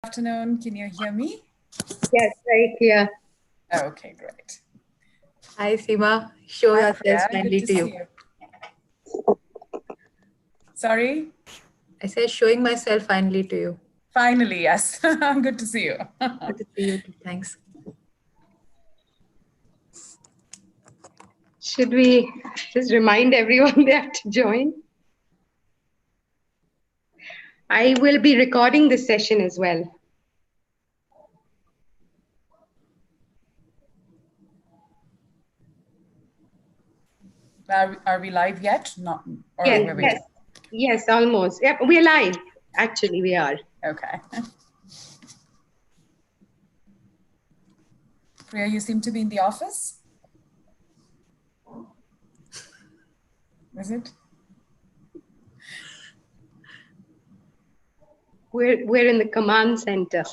Afternoon. Can you hear me? Yes, very clear. Okay, great. Hi, Seema. Show Hi, yourself Priya. finally Good to to you. see you. Sorry? I said showing myself finally to you. Finally, yes. Good to see you. Good to see you too. Thanks. Should we just remind everyone they have to join? I will be recording this session as well. Are we live yet? Not. Or Yes, we're waiting? yes, almost. Yep, we're live. Actually, we are. Okay. Priya, you seem to be in the office? Is it? We're in the command center.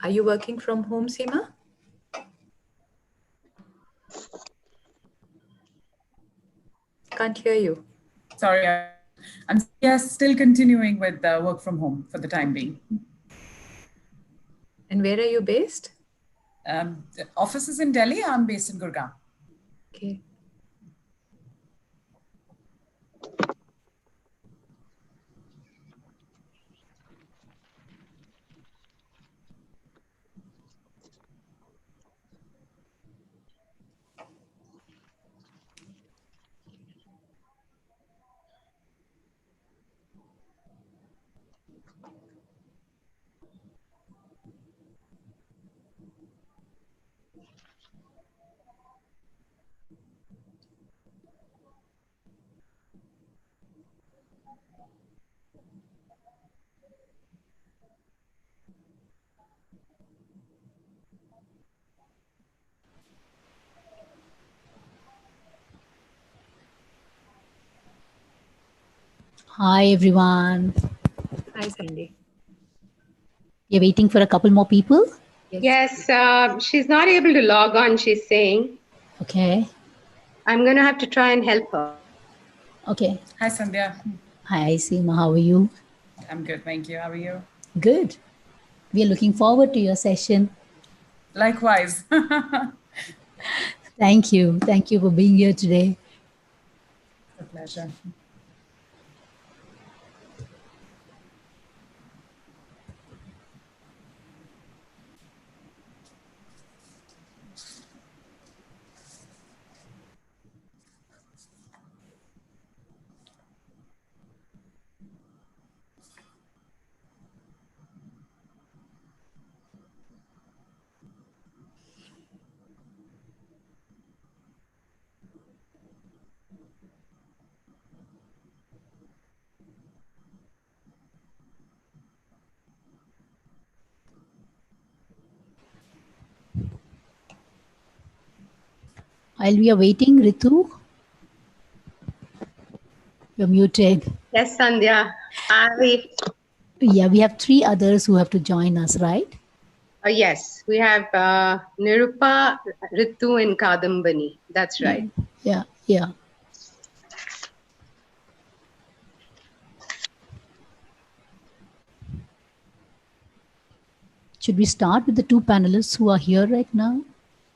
Are you working from home, Seema? Can't hear you. Sorry. I'm still continuing with the work from home for the time being. And where are you based? The office is in Delhi. I'm based in Gurgaon. Okay. Hi, everyone. Hi, Sandy. You're waiting for a couple more people? Yes, she's not able to log on, she's saying. Okay. I'm going to have to try and help her. Okay. Hi, Sandhya. Hi, Seema. How are you? I'm good. Thank you. How are you? Good. We are looking forward to your session. Likewise. Thank you. Thank you for being here today. It's a pleasure. While we are waiting, Ritu, you're muted. Yes, Sandhya. Yeah, we have 3 others who have to join us, right? Yes, we have Nirupa, Ritu, and Kadambani. That's right. Yeah, yeah. Should we start with the 2 panelists who are here right now?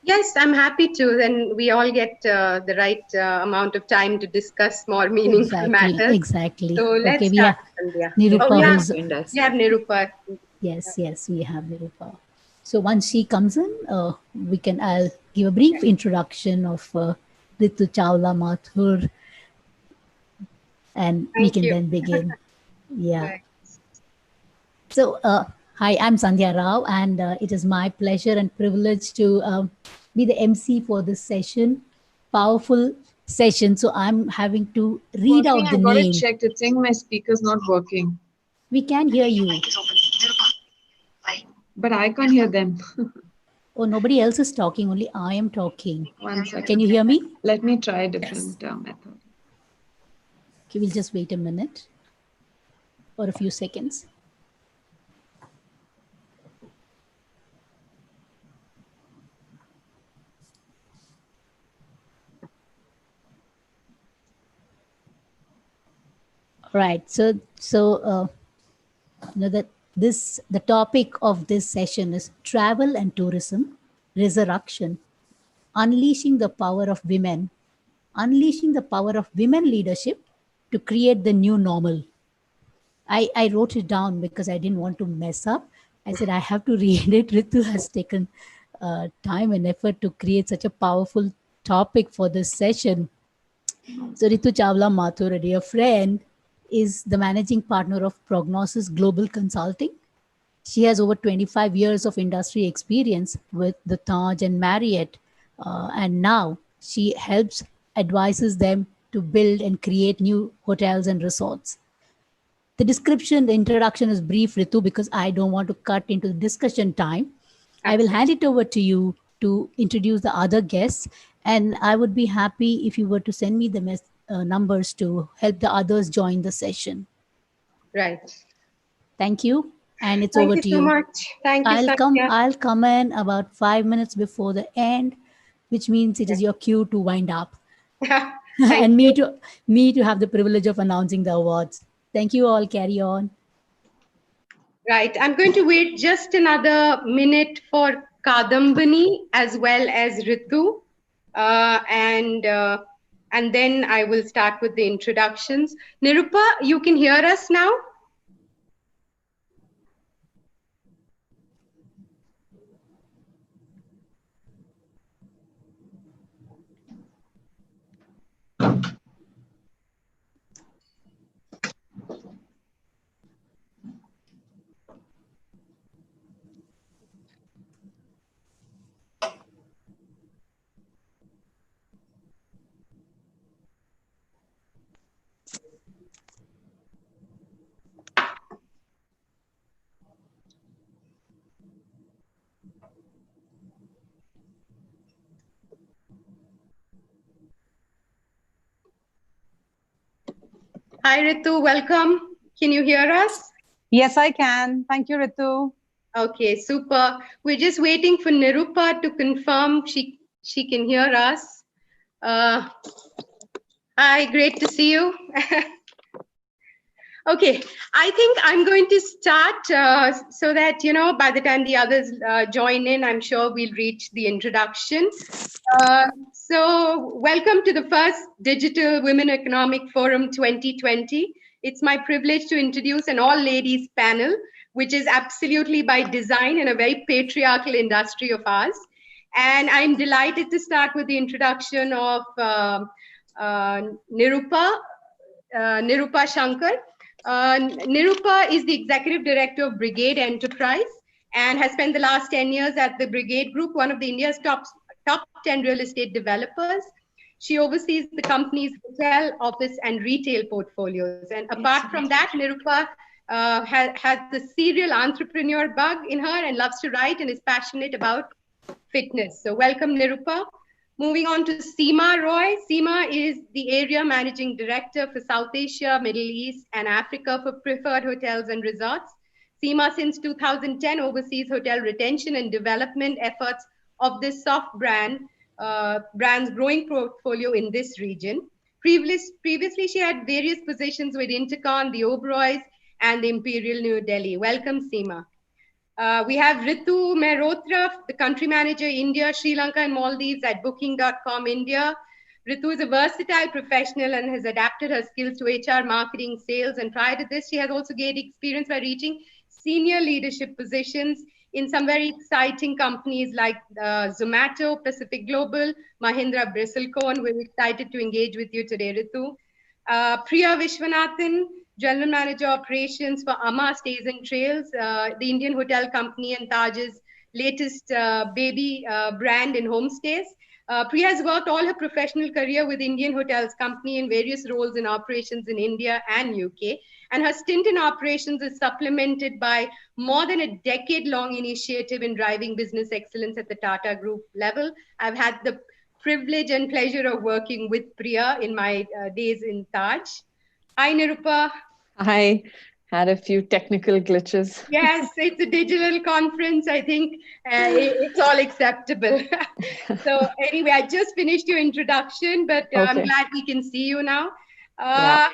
Yes, I'm happy to. Then we all get the right amount of time to discuss more meaningful matters. Exactly. So let's we start, have Sandhya. Nirupa. We have Nirupa. Yes, we have Nirupa. So once she comes in, I'll give a brief introduction of Ritu Chawla Mathur, and we can then begin. Yeah. Right. So, hi, I'm Sandhya Rao, and it is my pleasure and privilege to be the MC for this session. Powerful session. So I'm having to read out the I've got name. it checked. It's saying my speaker's not working. We can hear you. but I can't hear them. Oh, nobody else is talking, only I am talking. One second. Can you hear me? Let me try a different method. Okay, we'll just wait a minute or a few seconds. Right. So that the topic of this session is travel and tourism, resurrection, unleashing the power of women, unleashing the power of women leadership to create the new normal. I wrote it down because I didn't want to mess up. I said I have to read it. Ritu has taken time and effort to create such a powerful topic for this session. So Ritu Chawla Mathur, a dear friend, is the managing partner of Prognosis Global Consulting. She has over 25 years of industry experience with the Taj and Marriott. And now she helps, advises them to build and create new hotels and resorts. The description, the introduction is brief, Ritu, because I don't want to cut into the discussion time. I will hand it over to you to introduce the other guests. And I would be happy if you were to send me the numbers to help the others join the session. Right. Thank you. And it's over to you. Thank you so much. Thank you, I'll come in about 5 minutes before the end, which means it is your cue to wind up. And me to have the privilege of announcing the awards. Thank you all. Carry on. Right. I'm going to wait just another minute for Kadambani as well as Ritu. And then I will start with the introductions. Nirupa, you can hear us now? Hi, Ritu. Welcome. Can you hear us? Yes, I can. Thank you, Ritu. Okay, super. We're just waiting for Nirupa to confirm she can hear us. Hi, great to see you. Okay, I think I'm going to start so that, you know, by the time the others join in, I'm sure we'll reach the introduction. So welcome to the first Digital Women Economic Forum 2020. It's my privilege to introduce an all-ladies panel, which is absolutely by design in a very patriarchal industry of ours. And I'm delighted to start with the introduction of Nirupa Shankar. Nirupa is the Executive Director of Brigade Enterprise and has spent the last 10 years at the Brigade Group, one of the India's top 10 real estate developers. She oversees the company's hotel, office, and retail portfolios. And apart from that, Nirupa has the serial entrepreneur bug in her and loves to write and is passionate about fitness. So welcome, Nirupa. Moving on to Seema Roy. Seema is the Area Managing Director for South Asia, Middle East, and Africa for Preferred Hotels and Resorts. Seema, since 2010, oversees hotel retention and development efforts of this soft brand's growing portfolio in this region. Previously, she had various positions with Intercon, the Oberois, and the Imperial New Delhi. Welcome, Seema. We have Ritu Mehrotra, the country manager, India, Sri Lanka, and Maldives at Booking.com India. Ritu is a versatile professional and has adapted her skills to HR, marketing, sales. And prior to this, she has also gained experience by reaching senior leadership positions in some very exciting companies like Zomato, Pacific Global, Mahindra Bristlecone. We're excited to engage with you today, Ritu. Priya Vishwanathan, General Manager Operations for Amma Stays and Trails, the Indian hotel company and Taj's latest baby brand in homestays. Priya has worked all her professional career with Indian Hotels Company in various roles in operations in India and UK. And her stint in operations is supplemented by more than a decade-long initiative in driving business excellence at the Tata Group level. I've had the privilege and pleasure of working with Priya in my days in Taj. Hi, Nirupa. I had a few technical glitches. Yes, it's a digital conference. I think it's all acceptable. So anyway, I just finished your introduction, but I'm Okay. glad we can see you now. Yeah.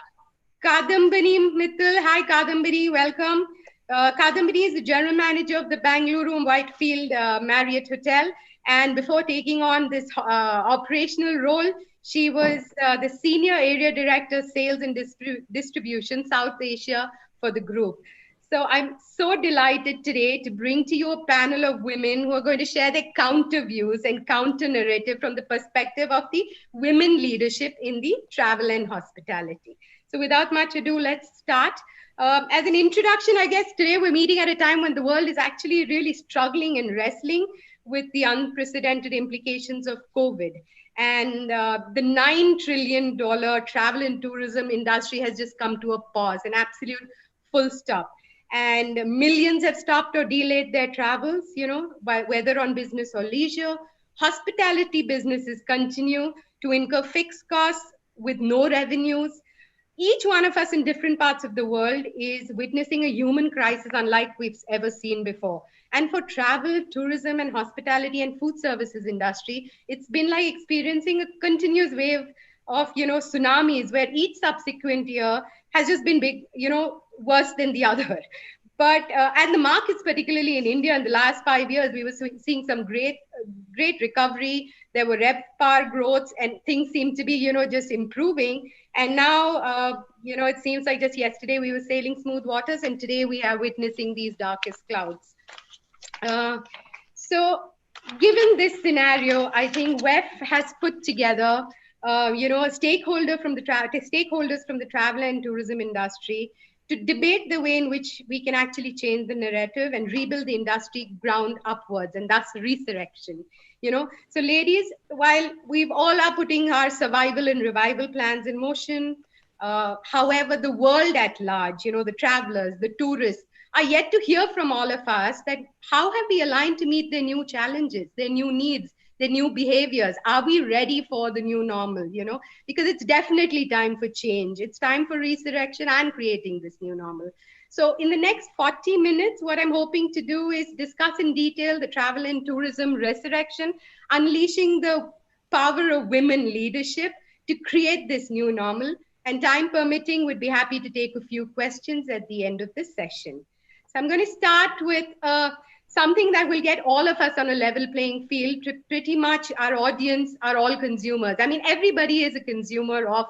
Kadambini Mittal. Hi, Kadambini. Welcome. Kadambini is the general manager of the Bangalore and Whitefield Marriott Hotel. And before taking on this operational role, she was the senior area director, sales and distribution, South Asia for the group. So I'm so delighted today to bring to you a panel of women who are going to share their counter views and counter narrative from the perspective of the women leadership in the travel and hospitality. So without much ado, let's start. As an introduction, I guess today we're meeting at a time when the world is actually really struggling and wrestling with the unprecedented implications of COVID. And the $9 trillion travel and tourism industry has just come to a pause, an absolute full stop. And millions have stopped or delayed their travels, whether on business or leisure. Hospitality businesses continue to incur fixed costs with no revenues. Each one of us in different parts of the world is witnessing a human crisis unlike we've ever seen before. And for travel, tourism, and hospitality and food services industry, it's been like experiencing a continuous wave of, tsunamis where each subsequent year has just been big, worse than the other. But and the markets, particularly in India, in the last 5 years, we were seeing some great recovery. There were RevPAR growths, and things seem to be, just improving. And now, it seems like just yesterday we were sailing smooth waters, and today we are witnessing these darkest clouds. So, given this scenario, I think WEF has put together, stakeholders from the travel and tourism industry to debate the way in which we can actually change the narrative and rebuild the industry ground upwards, and that's resurrection. So ladies, while we've all are putting our survival and revival plans in motion, however, the world at large, the travelers, the tourists, are yet to hear from all of us that how have we aligned to meet their new challenges, their new needs, their new behaviors? Are we ready for the new normal, because it's definitely time for change. It's time for resurrection and creating this new normal. So in the next 40 minutes, what I'm hoping to do is discuss in detail the travel and tourism resurrection, unleashing the power of women leadership to create this new normal. And time permitting, would be happy to take a few questions at the end of this session. So I'm going to start with something that will get all of us on a level playing field. Pretty much our audience are all consumers. I mean, everybody is a consumer of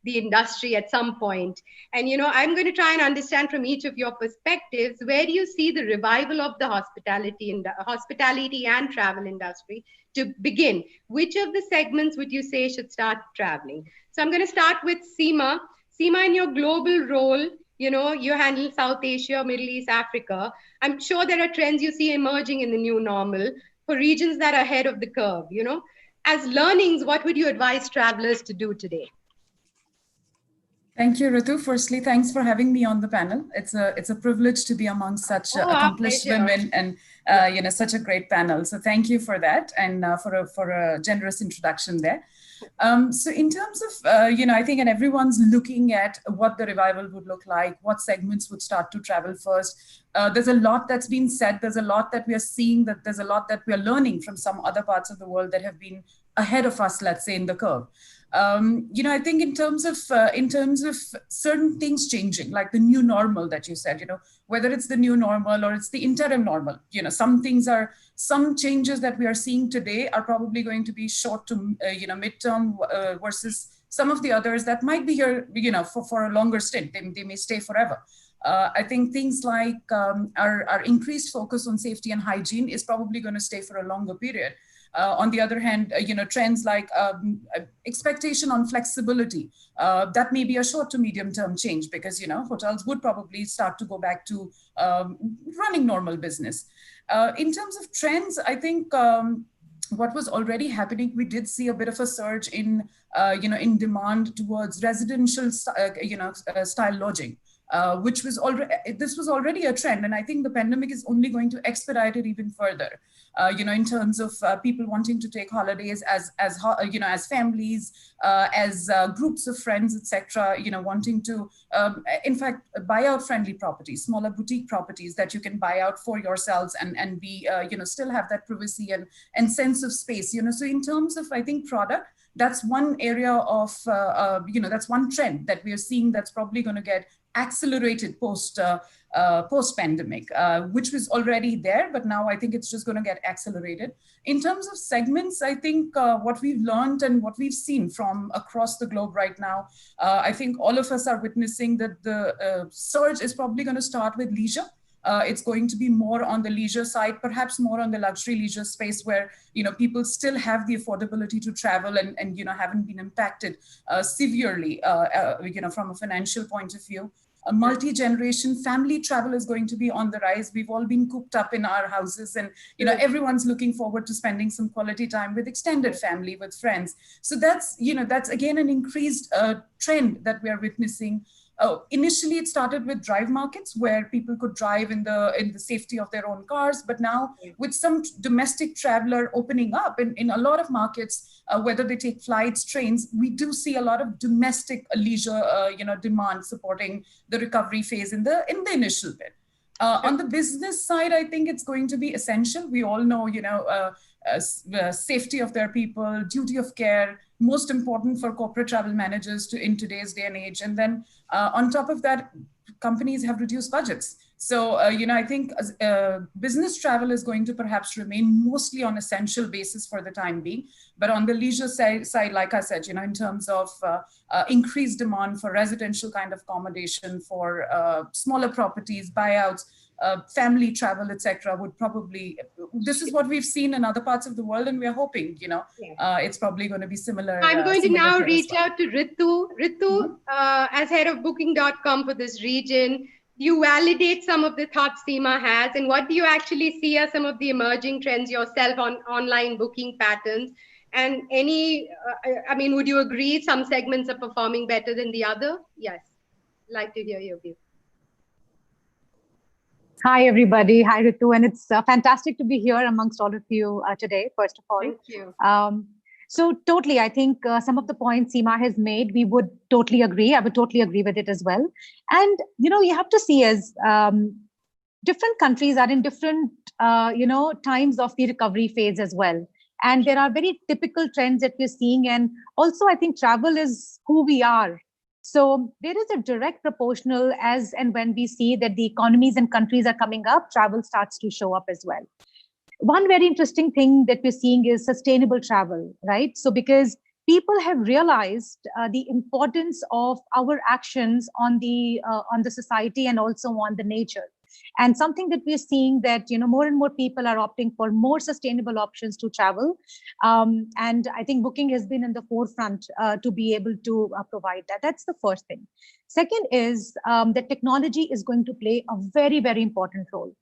the industry at some point. And, I'm going to try and understand from each of your perspectives, where do you see the revival of the hospitality and travel industry to begin? Which of the segments would you say should start traveling? So I'm going to start with Seema. Seema, in your global role, you handle South Asia, Middle East, Africa. I'm sure there are trends you see emerging in the new normal for regions that are ahead of the curve, As learnings, what would you advise travelers to do today? Thank you, Ritu. Firstly, thanks for having me on the panel. It's a privilege to be among such accomplished women and such a great panel. So thank you for that and for a generous introduction there. So in terms of, I think, and everyone's looking at what the revival would look like, what segments would start to travel first. There's a lot that's been said. There's a lot that we are seeing, that there's a lot that we are learning from some other parts of the world that have been ahead of us, let's say, in the curve. I think in terms of certain things changing, like the new normal that you said, whether it's the new normal or it's the interim normal, some changes that we are seeing today are probably going to be short to, midterm versus some of the others that might be here, for a longer stint. They may stay forever. I think things like our increased focus on safety and hygiene is probably going to stay for a longer period. On the other hand, trends like expectation on flexibility, that may be a short to medium term change because, hotels would probably start to go back to running normal business. In terms of trends, I think what was already happening, we did see a bit of a surge in, in demand towards residential, style lodging, which was already, this was already a trend. And I think the pandemic is only going to expedite it even further, in terms of people wanting to take holidays as families, as groups of friends, etc., wanting to, in fact, buy out friendly properties, smaller boutique properties that you can buy out for yourselves and be, still have that privacy and sense of space, so in terms of, I think, product, that's one area of, that's one trend that we are seeing that's probably going to get accelerated post-pandemic, which was already there, but now I think it's just going to get accelerated. In terms of segments, I think what we've learned and what we've seen from across the globe right now, I think all of us are witnessing that the surge is probably going to start with leisure. It's going to be more on the leisure side, perhaps more on the luxury leisure space where, people still have the affordability to travel and haven't been impacted severely, from a financial point of view. A multi-generation family travel is going to be on the rise. We've all been cooped up in our houses and, everyone's looking forward to spending some quality time with extended family, with friends. So that's, that's again, an increased trend that we are witnessing. Initially, it started with drive markets where people could drive in the safety of their own cars. But now with some domestic traveler opening up in a lot of markets, whether they take flights, trains, we do see a lot of domestic leisure, demand supporting the recovery phase in the initial bit. On the business side, I think it's going to be essential. We all know, safety of their people, duty of care, most important for corporate travel managers in today's day and age. And then on top of that, companies have reduced budgets. So, I think business travel is going to perhaps remain mostly on essential basis for the time being. But on the leisure side, like I said, in terms of increased demand for residential kind of accommodation, for smaller properties, buyouts, family travel, etc., would probably, this is what we've seen in other parts of the world, and we're hoping, it's probably going to be similar. I'm going to now reach out to Ritu. Ritu, as head of Booking.com for this region, you validate some of the thoughts Seema has, and what do you actually see as some of the emerging trends yourself on online booking patterns? And would you agree some segments are performing better than the other? Yes, like to hear your view. Hi, everybody. Hi, Ritu. And it's fantastic to be here amongst all of you today, first of all. Thank you. So totally, I think some of the points Seema has made, we would totally agree. I would totally agree with it as well. And, you have to see as different countries are in different, times of the recovery phase as well. And there are very typical trends that we're seeing. And also, I think travel is who we are. So there is a direct proportional as and when we see that the economies and countries are coming up, travel starts to show up as well. One very interesting thing that we're seeing is sustainable travel, right? So because people have realized the importance of our actions on the society and also on the nature. And something that we're seeing that, more and more people are opting for more sustainable options to travel. And I think Booking has been in the forefront to be able to provide that. That's the first thing. Second is that technology is going to play a very, very important role.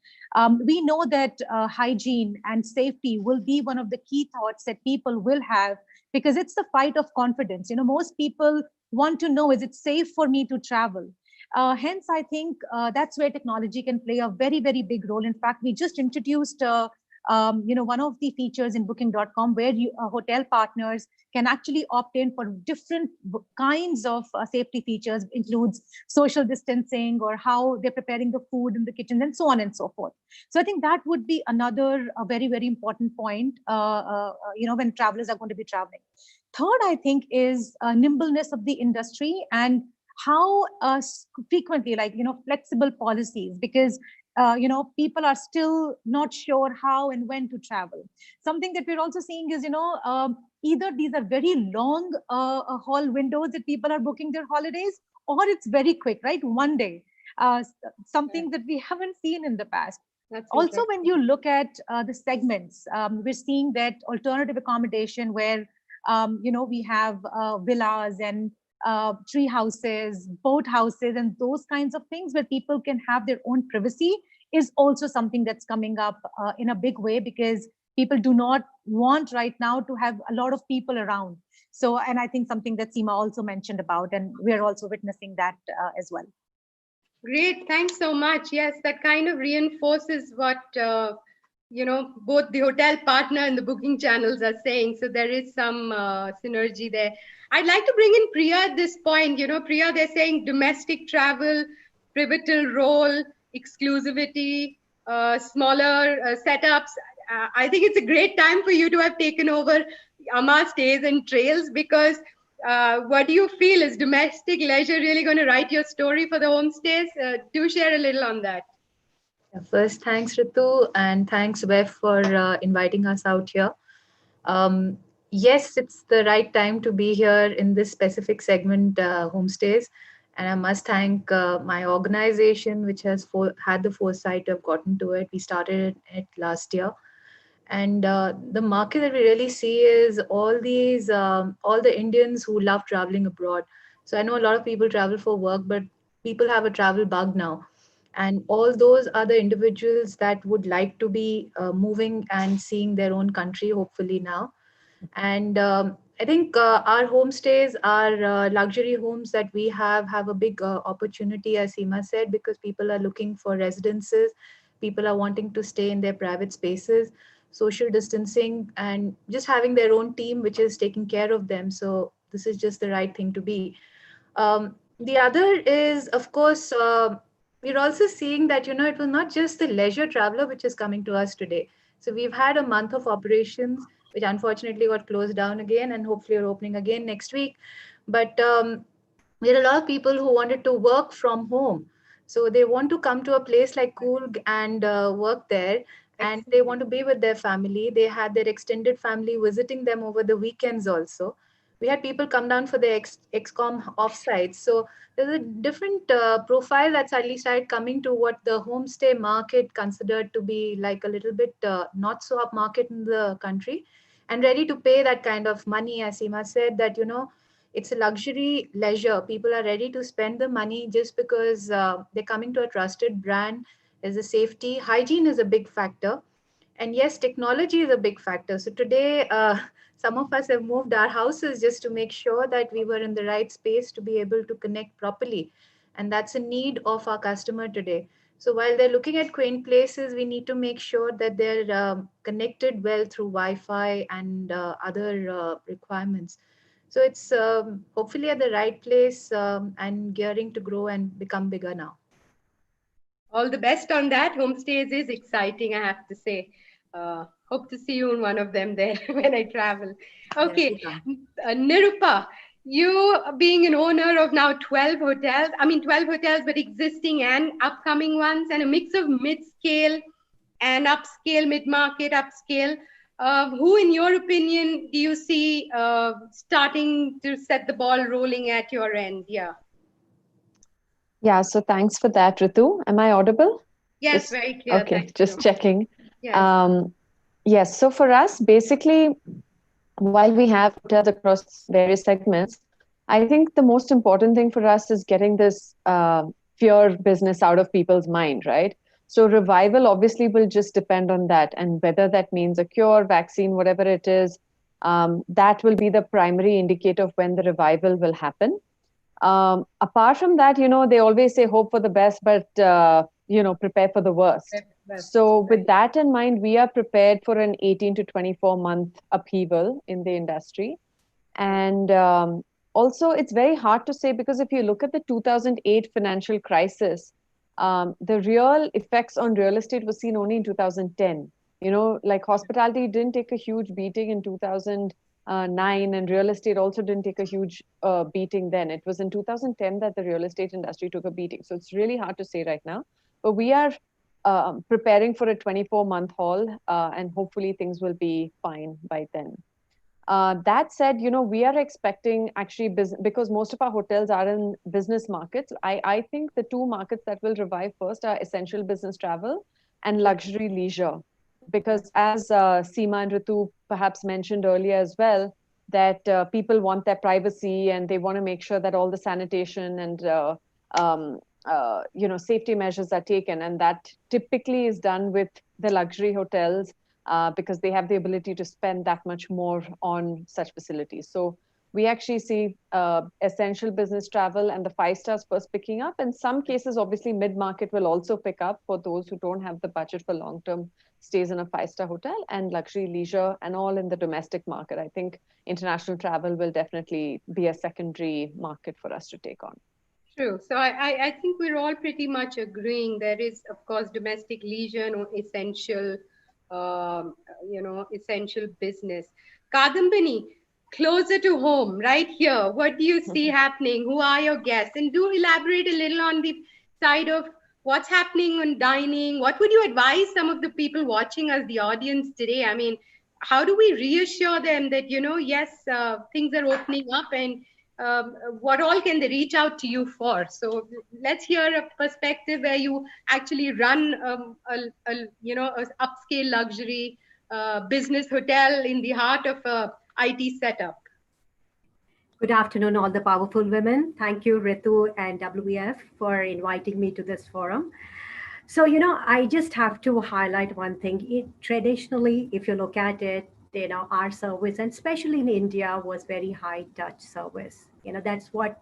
We know that hygiene and safety will be one of the key thoughts that people will have, because it's the fight of confidence. Most people want to know, is it safe for me to travel? Hence, I think that's where technology can play a very, very big role. In fact, we just introduced, one of the features in Booking.com where hotel partners can actually opt in for different kinds of safety features, includes social distancing or how they're preparing the food in the kitchen and so on and so forth. So I think that would be another very, very important point, when travelers are going to be traveling. Third, I think, is nimbleness of the industry and how frequently, flexible policies, because people are still not sure how and when to travel. Something that we're also seeing is, either these are very long haul windows that people are booking their holidays, or it's very quick, right? One day, something that we haven't seen in the past. That's also, when you look at the segments, we're seeing that alternative accommodation where, we have villas and tree houses, boat houses, and those kinds of things where people can have their own privacy is also something that's coming up in a big way, because people do not want right now to have a lot of people around. So, and I think something that Seema also mentioned about, and we are also witnessing that as well. Great, thanks so much. Yes, that kind of reinforces what both the hotel partner and the booking channels are saying. So there is some synergy there. I'd like to bring in Priya at this point. Priya, they're saying domestic travel, pivotal role, exclusivity, smaller setups. I think it's a great time for you to have taken over amã Stays and Trails, because what do you feel? Is domestic leisure really going to write your story for the homestays? Do share a little on that. First, thanks Ritu, and thanks Web for inviting us out here. Yes, it's the right time to be here in this specific segment, homestays. And I must thank my organization, which has had the foresight to have gotten to it. We started it last year. And the market that we really see is all the Indians who love traveling abroad. So I know a lot of people travel for work, but people have a travel bug now. And all those are the individuals that would like to be moving and seeing their own country, hopefully now. And I think our homestays, our luxury homes that we have a big opportunity, as Seema said, because people are looking for residences. People are wanting to stay in their private spaces, social distancing, and just having their own team, which is taking care of them. So this is just the right thing to be. The other is, of course, we're also seeing that, it was not just the leisure traveler which is coming to us today. So we've had a month of operations, which unfortunately got closed down again, and hopefully are opening again next week. But there are a lot of people who wanted to work from home. So they want to come to a place like Coorg and work there, and they want to be with their family. They had their extended family visiting them over the weekends also. We had people come down for their XCOM offsites. So there's a different profile that's suddenly started coming to what the homestay market considered to be like a little bit not so up market in the country, and ready to pay that kind of money. As Seema said, that, it's a luxury leisure. People are ready to spend the money just because they're coming to a trusted brand. There's a safety. Hygiene is a big factor. And yes, technology is a big factor. So today, some of us have moved our houses just to make sure that we were in the right space to be able to connect properly. And that's a need of our customer today. So while they're looking at quaint places, we need to make sure that they're connected well through Wi-Fi and other requirements. So it's hopefully at the right place and gearing to grow and become bigger now. All the best on that. Homestays is exciting, I have to say. Hope to see you in one of them there when I travel. Okay, Nirupa, you being an owner of now 12 hotels, 12 hotels, but existing and upcoming ones, and a mix of mid-scale and upscale, mid-market, upscale. Who, in your opinion, do you see starting to set the ball rolling at your end? Yeah. Yeah, so thanks for that, Ritu. Am I audible? Yes, very clear. Okay, just checking. Yes. Yes, so for us, basically, while we have hotels across various segments, I think the most important thing for us is getting this fear business out of people's mind, right? So revival obviously will just depend on that, and whether that means a cure, vaccine, whatever it is, that will be the primary indicator of when the revival will happen. Apart from that, they always say hope for the best, but, prepare for the worst. So with that in mind, we are prepared for an 18 to 24 month upheaval in the industry. And also, it's very hard to say, because if you look at the 2008 financial crisis, the real effects on real estate was seen only in 2010. Like hospitality didn't take a huge beating in 2009, and real estate also didn't take a huge beating then. It was in 2010 that the real estate industry took a beating. So it's really hard to say right now. But we are preparing for a 24-month haul, and hopefully things will be fine by then. That said, we are expecting actually because most of our hotels are in business markets. I think the two markets that will revive first are essential business travel and luxury leisure. Because as Seema and Ritu perhaps mentioned earlier as well, that people want their privacy and they want to make sure that all the sanitation and safety measures are taken, and that typically is done with the luxury hotels because they have the ability to spend that much more on such facilities. So we actually see essential business travel and the 5 stars first picking up. In some cases, obviously, mid-market will also pick up for those who don't have the budget for long-term stays in a 5-star hotel, and luxury leisure and all in the domestic market. I think international travel will definitely be a secondary market for us to take on. True. So I think we're all pretty much agreeing. There is, of course, domestic leisure and essential, essential business. Kadambini, closer to home, right here. What do you see happening? Who are your guests? And do elaborate a little on the side of what's happening on dining. What would you advise some of the people watching us, the audience today? I mean, how do we reassure them that, yes, things are opening up, and what all can they reach out to you for? So let's hear a perspective where you actually run a upscale luxury business hotel in the heart of a IT setup. Good afternoon, all the powerful women. Thank you, Ritu and WEF, for inviting me to this forum. So, I just have to highlight one thing. Traditionally, if you look at it, our service, and especially in India, was very high touch service. That's what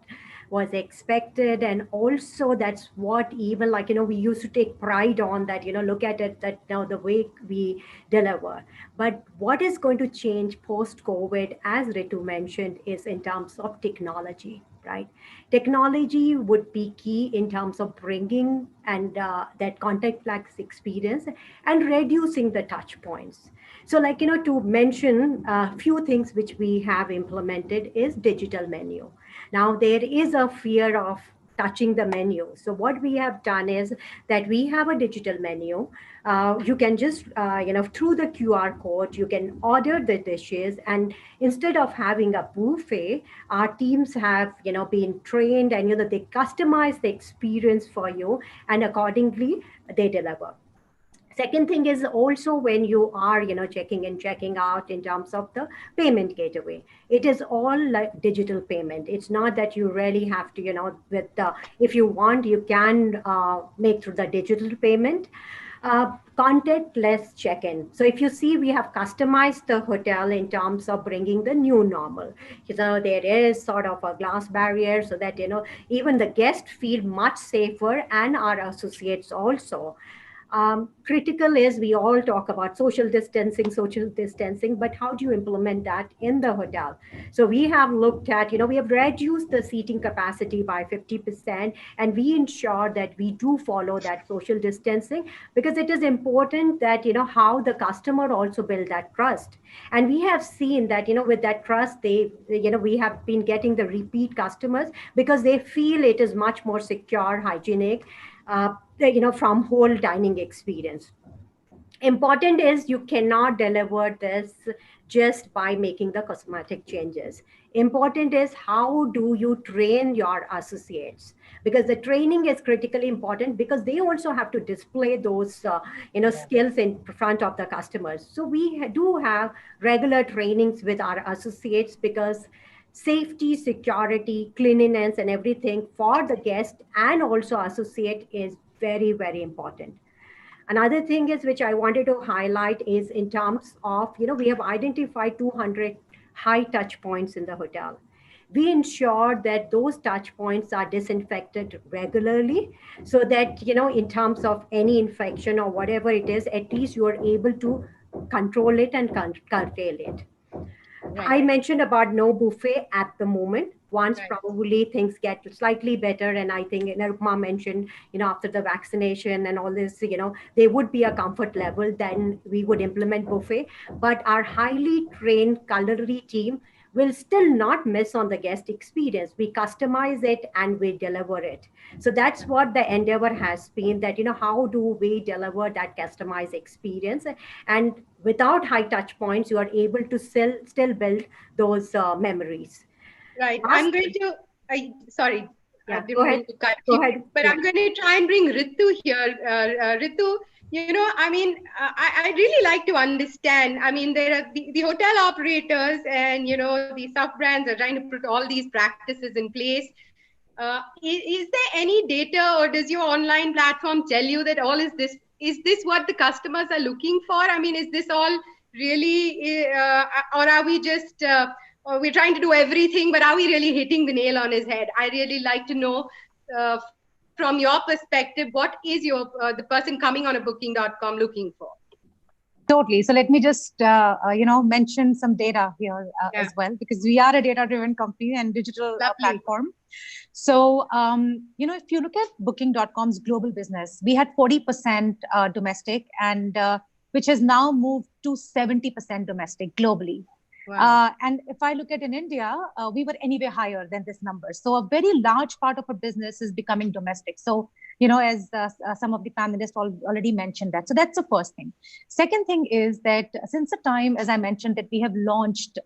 was expected. And also that's what even we used to take pride on that, look at it, that now the way we deliver. But what is going to change post-COVID, as Ritu mentioned, is in terms of technology, right? Technology would be key in terms of bringing and that contactless experience and reducing the touch points. So to mention a few things which we have implemented is digital menu. Now there is a fear of touching the menu. So what we have done is that we have a digital menu. You can just, through the QR code, you can order the dishes. And instead of having a buffet, our teams have, been trained and, they customize the experience for you, and accordingly they deliver. Second thing is also when you are, checking in, checking out in terms of the payment gateway, it is all like digital payment. It's not that you really have to, if you want, you can make through the digital payment. Contactless check-in. So if you see, we have customized the hotel in terms of bringing the new normal. So there is sort of a glass barrier so that, even the guests feel much safer, and our associates also. Critical is we all talk about social distancing, but how do you implement that in the hotel? So we have looked at, we have reduced the seating capacity by 50%, and we ensure that we do follow that social distancing, because it is important that, how the customer also build that trust. And we have seen that, with that trust, we have been getting the repeat customers because they feel it is much more secure, hygienic, from whole dining experience. Important is you cannot deliver this just by making the cosmetic changes. Important is how do you train your associates, because the training is critically important, because they also have to display those skills in front of the customers. So we do have regular trainings with our associates, because safety, security, cleanliness, and everything for the guest and also associate is very, very important. Another thing is, which I wanted to highlight, is in terms of, we have identified 200 high touch points in the hotel. We ensure that those touch points are disinfected regularly, so that, in terms of any infection or whatever it is, at least you are able to control it and curtail it. Right. I mentioned about no buffet at the moment. Once probably things get slightly better, and I think Nirupama mentioned, after the vaccination and all this, there would be a comfort level, then we would implement buffet. But our highly trained culinary team will still not miss on the guest experience. We customize it and we deliver it. So that's what the endeavor has been, that, how do we deliver that customized experience? And without high touch points, you are able to still build those memories. Right. I'm going to, sorry. Yeah, go ahead. But I'm going to try and bring Ritu here. Ritu, I really like to understand. I mean, there are the hotel operators and, the sub brands are trying to put all these practices in place. Is there any data, or does your online platform tell you that all is this is this what the customers are looking for? I mean, is this all really, or are we just, we're trying to do everything, but are we really hitting the nail on his head? I really like to know from your perspective, what is your the person coming on a booking.com looking for? Totally. So let me just, mention some data here as well, because we are a data-driven company and digital platform. So, if you look at booking.com's global business, we had 40% domestic, and which has now moved to 70% domestic globally. Wow. And if I look at in India, we were anywhere higher than this number. So a very large part of our business is becoming domestic. So, as some of the panelists already mentioned that. So that's the first thing. Second thing is that since the time, as I mentioned, that we have launched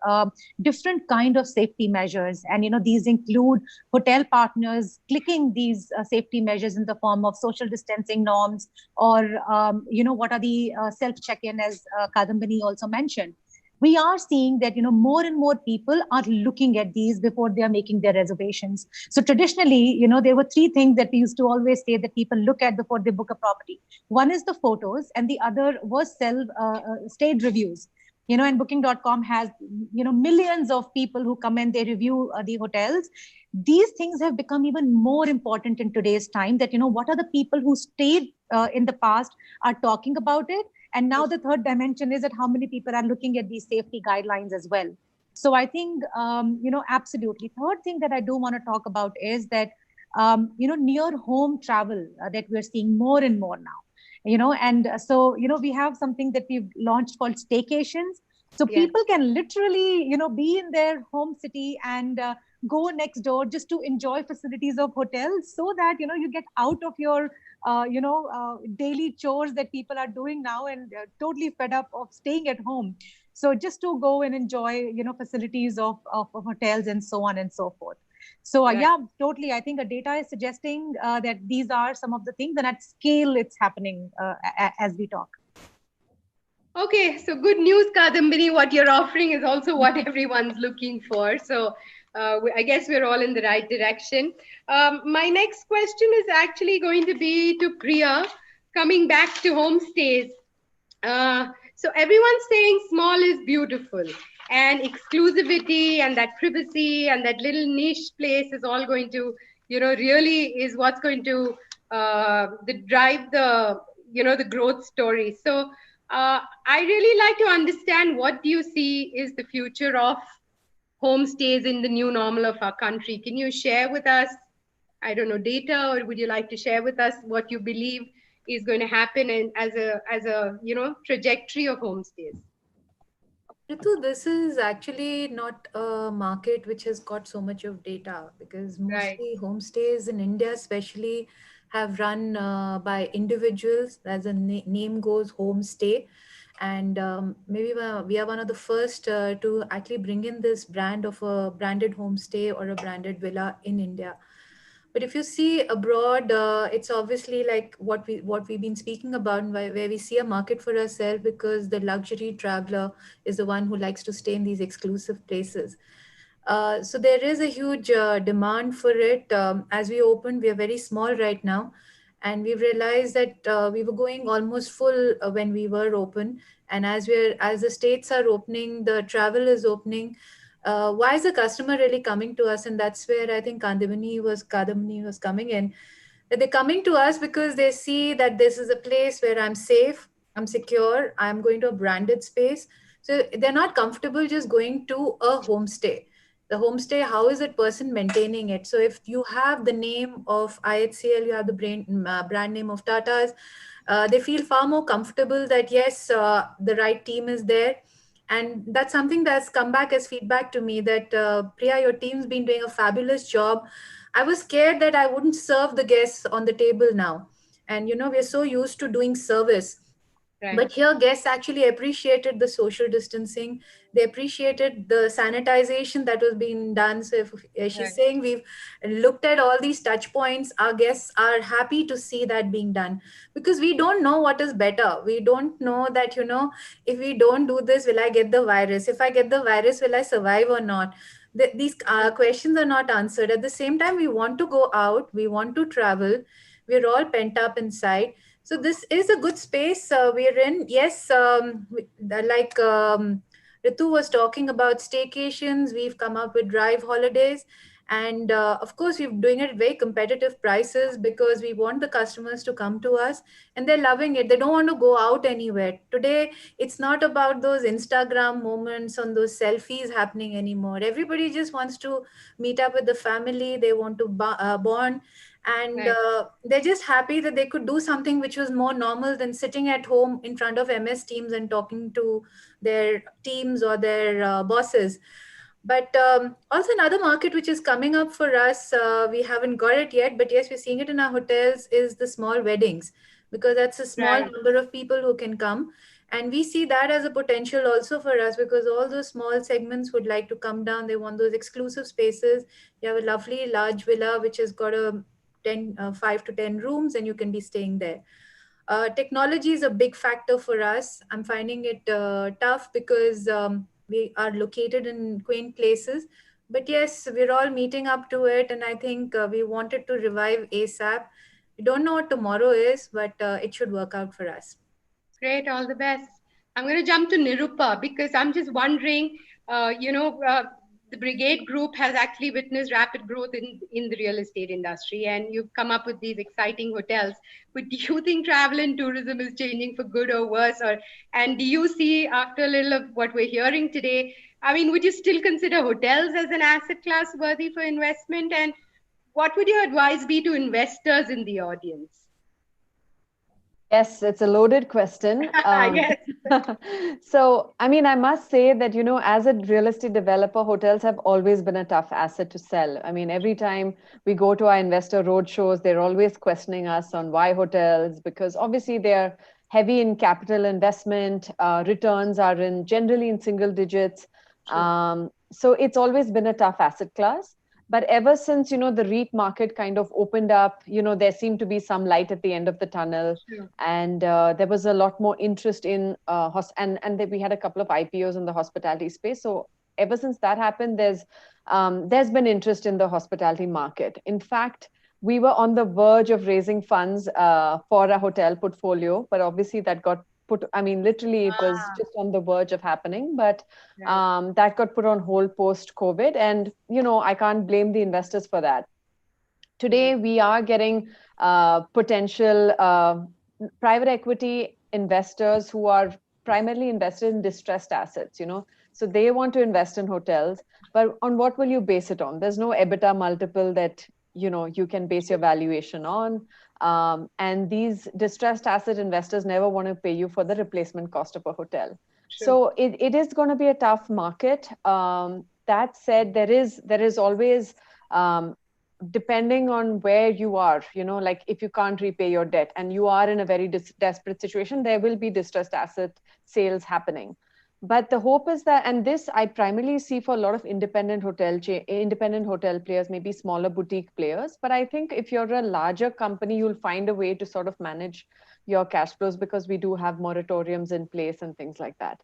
different kind of safety measures, and, these include hotel partners clicking these safety measures in the form of social distancing norms, or, what are the self-check-in, as Kadambini also mentioned. We are seeing that, more and more people are looking at these before they are making their reservations. So traditionally, there were three things that we used to always say that people look at before they book a property. One is the photos, and the other was stayed reviews. And booking.com has, millions of people who come and they review the hotels. These things have become even more important in today's time, that, what are the people who stayed in the past are talking about it. And now the third dimension is that how many people are looking at these safety guidelines as well. So I think, absolutely. Third thing that I do want to talk about is that, near home travel that we're seeing more and more now, and so, we have something that we've launched called staycations. So people can literally, be in their home city and go next door just to enjoy facilities of hotels, so that, you get out of your daily chores that people are doing now, and totally fed up of staying at home. So just to go and enjoy, facilities of hotels and so on and so forth. So yeah, totally. I think the data is suggesting that these are some of the things, and at scale it's happening as we talk. Okay, so good news, Kadambini. What you're offering is also what everyone's looking for. So I guess we're all in the right direction. My next question is actually going to be to Priya, coming back to homestays. So everyone's saying small is beautiful, and exclusivity and that privacy and that little niche place is all going to, really is what's going to drive the, the growth story. So I really like to understand, what do you see is the future of homestays in the new normal of our country? Can you share with us, I don't know, data, or would you like to share with us what you believe is going to happen and as a trajectory of homestays? Ritu, this is actually not a market which has got so much of data, because mostly homestays in India especially have run by individuals, as the name goes, homestay. And maybe we are one of the first to actually bring in this brand of a branded homestay or a branded villa in India. But if you see abroad, it's obviously like what we've been speaking about, where we see a market for ourselves, because the luxury traveler is the one who likes to stay in these exclusive places. So there is a huge demand for it. As we opened, we are very small right now. And we realized that we were going almost full when we were open. And as the states are opening, the travel is opening. Why is the customer really coming to us? And that's where I think Kadambini was coming in. That they're coming to us because they see that this is a place where I'm safe, I'm secure, I'm going to a branded space. So they're not comfortable just going to a homestay. The homestay, how is that person maintaining it? So if you have the name of IHCL, you have the brand name of Tata's, they feel far more comfortable that yes, the right team is there. And that's something that's come back as feedback to me, that Priya, your team's been doing a fabulous job. I was scared that I wouldn't serve the guests on the table now. And, we're so used to doing service. Right. But here, guests actually appreciated the social distancing. They appreciated the sanitization that was being done. So if she's saying we've looked at all these touch points, our guests are happy to see that being done, because we don't know what is better. We don't know that, if we don't do this, will I get the virus? If I get the virus, will I survive or not? These questions are not answered. At the same time, we want to go out. We want to travel. We're all pent up inside. So this is a good space we're in. Yes, like Ritu was talking about staycations, we've come up with drive holidays. And of course, we're doing it at very competitive prices because we want the customers to come to us and they're loving it. They don't want to go out anywhere. Today, it's not about those Instagram moments on those selfies happening anymore. Everybody just wants to meet up with the family. They want to bond. And they're just happy that they could do something which was more normal than sitting at home in front of MS Teams and talking to their teams or their bosses. But also another market which is coming up for us, we haven't got it yet, but yes, we're seeing it in our hotels, is the small weddings, because that's a small number of people who can come. And we see that as a potential also for us, because all those small segments would like to come down. They want those exclusive spaces. You have a lovely large villa which has got a 5 to 10 rooms and you can be staying there. Technology is a big factor for us. I'm finding it tough because we are located in quaint places. But yes, we're all meeting up to it. And I think we wanted to revive ASAP. We don't know what tomorrow is, but it should work out for us. Great, all the best. I'm going to jump to Nirupa because I'm just wondering, the Brigade Group has actually witnessed rapid growth in the real estate industry, and you've come up with these exciting hotels. But do you think travel and tourism is changing for good or worse? And do you see, after a little of what we're hearing today, I mean, would you still consider hotels as an asset class worthy for investment? And what would your advice be to investors in the audience? Yes, it's a loaded question. Yes. So, I mean, I must say that, as a real estate developer, hotels have always been a tough asset to sell. I mean, every time we go to our investor roadshows, they're always questioning us on why hotels, because obviously they're heavy in capital investment. Returns are generally in single digits. Sure. So it's always been a tough asset class. But ever since, the REIT market kind of opened up, there seemed to be some light at the end of the tunnel. Sure. And there was a lot more interest in, and we had a couple of IPOs in the hospitality space. So ever since that happened, there's been interest in the hospitality market. In fact, we were on the verge of raising funds for a hotel portfolio, but obviously that got literally it was just on the verge of happening, but that got put on hold post-COVID. And, I can't blame the investors for that. Today, we are getting potential private equity investors who are primarily invested in distressed assets, So they want to invest in hotels, but on what will you base it on? There's no EBITDA multiple that, you can base your valuation on. And these distressed asset investors never want to pay you for the replacement cost of a hotel. Sure. So it is going to be a tough market. That said, there is always, depending on where you are, like if you can't repay your debt and you are in a very desperate situation, there will be distressed asset sales happening. But the hope is that, and this I primarily see for a lot of independent hotel players, maybe smaller boutique players. But I think if you're a larger company, you'll find a way to sort of manage your cash flows because we do have moratoriums in place and things like that.